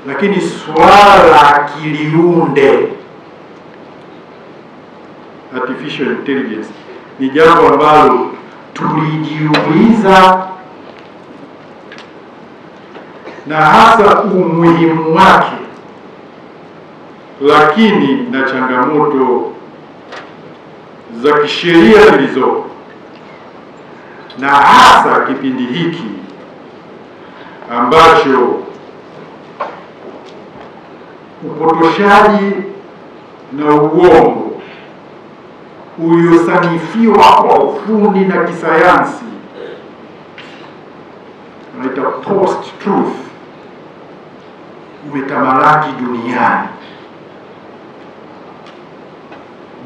lakini swala la akiliunde, artificial intelligence, ni jambo ambalo tulijiuliza, na hasa umuhimu wake, lakini na changamoto za kisheria zilizopo, na hasa kipindi hiki ambacho upotoshaji na uongo uliosanifiwa kwa ufundi na kisayansi, tunaita post truth, umetamalaki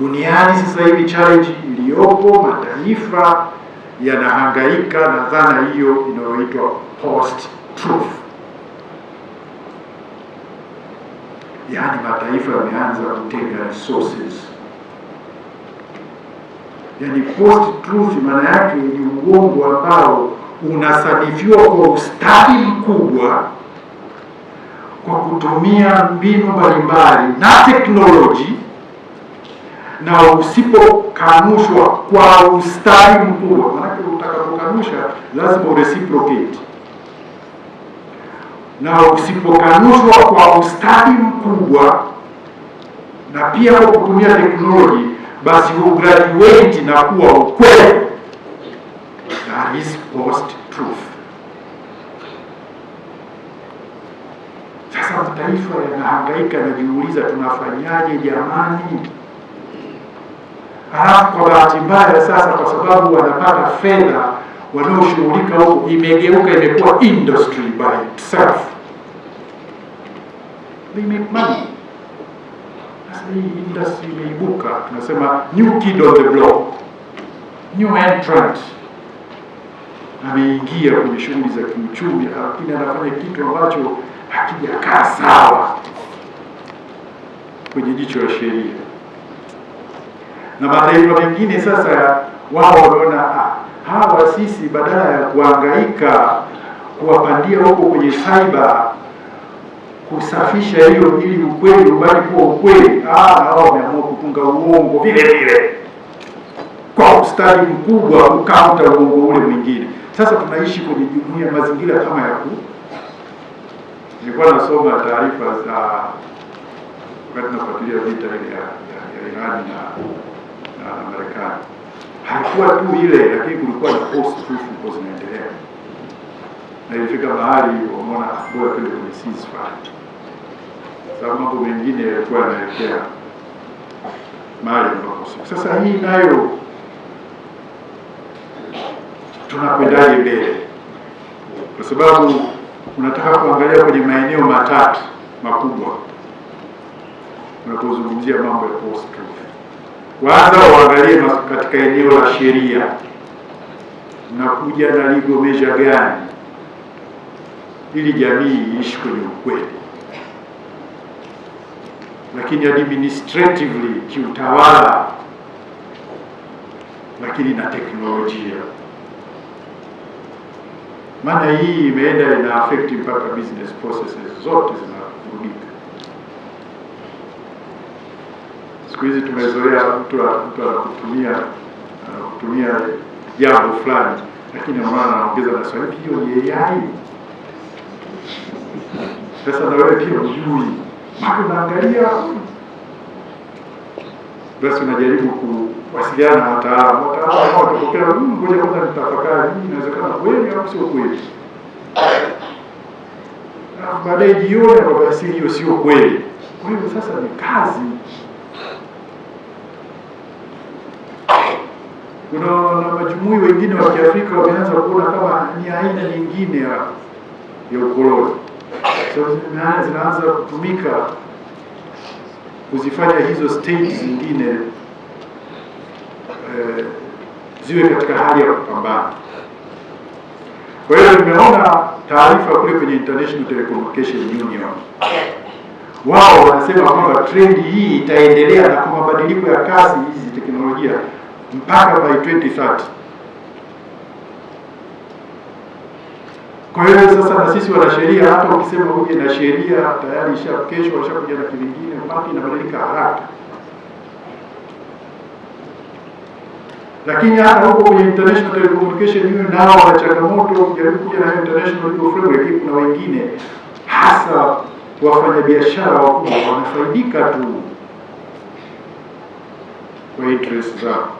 duniani sasa hivi. Challenge iliyopo, mataifa yanahangaika na dhana hiyo inayoitwa post truth. Yaani mataifa yameanza kutenga resources. Yaani post truth maana yake ni uongo ambao unasanifiwa kwa ustadi mkubwa kwa kutumia mbinu mbalimbali na teknoloji, na usipokanushwa kwa ustadi mkubwa. Maana utakapokanusha lazima ureciprocate, na usipokanushwa kwa ustadi mkubwa na pia kwa kutumia teknoloji, basi ugraduate na kuwa ukweli. That is post truth. Sasa mataifa yanahangaika na jiuliza, tunafanyaje jamani? Halafu kwa bahati mbaya sasa, kwa sababu wanapata fedha, wanaoshughulika huko imegeuka, imekuwa industry by itself. They make money. Sasa hii industry imeibuka, tunasema new kid on the block, new entrant, ameingia kwenye shughuli za kiuchumi, lakini anafanya kitu ambacho hakijakaa sawa kwenye jicho la sheria. Na mataifa mengine sasa wao wanaona hawa sisi badala ya kuhangaika kuwapandia huko kwenye cyber kusafisha hiyo ili ukweli ubaki kuwa ukweli, hao wameamua kutunga uongo vile vile kwa ustadi mkubwa kukaunta uongo ule mwingine. Sasa tunaishi kwenye jumuiya mazingira kama ya nilikuwa nasoma taarifa za wakati nafuatilia vita ile ya Iran na Marekani. Haikuwa tu ile, lakini kulikuwa na post truth ambazo zinaendelea, na ilifika mahali wameona bora kwenda kwenye ceasefire, sababu mambo mengine yalikuwa yanaelekea mahali ambapo sasa. Hii nayo tunakwendaje mbele? Kwa sababu unataka kuangalia kwenye maeneo matatu makubwa tunapozungumzia mambo ya post truth. Kwanza uangalie katika eneo la sheria, unakuja na legal measure gani ili jamii iishi kwenye ukweli. Lakini administratively, kiutawala, lakini na teknolojia. Maana hii imeenda ina affect mpaka business processes zote zinarudika. Siku hizi tumezoea mtu anakutumia jambo fulani, lakini unaona anaongeza na swali, hiyo ni AI. Sasa na wewe pia ujui, mako unaangalia, basi unajaribu kuwasiliana na wataalamu wakipokea, ngoja kwanza nitafakari, inawezekana kweli au sio kweli. Na baadaye jione kwa basi hiyo sio kweli. Kwa hiyo sasa ni kazi. Kuna majumui wengine wa Kiafrika wameanza kuona kama ni aina nyingine ya ukoloni. Sasa zinaanza kutumika kuzifanya hizo states zingine ziwe katika hali ya kupambana. Kwa hiyo nimeona taarifa kule kwenye International Telecommunication Union, wao wanasema kwamba trend hii itaendelea na kwa mabadiliko ya kasi hizi teknolojia mpaka by 2030. Kwa hiyo sasa na sisi wanasheria, hata ukisema uje na sheria tayari kesho washakuja na kingine, mambo inabadilika haraka. Lakini hata huko kwenye international telecommunication union nao wana changamoto kujaribu kuja na international legal framework. Kuna wengine hasa wafanyabiashara wakubwa wanafaidika tu kwa interest zao.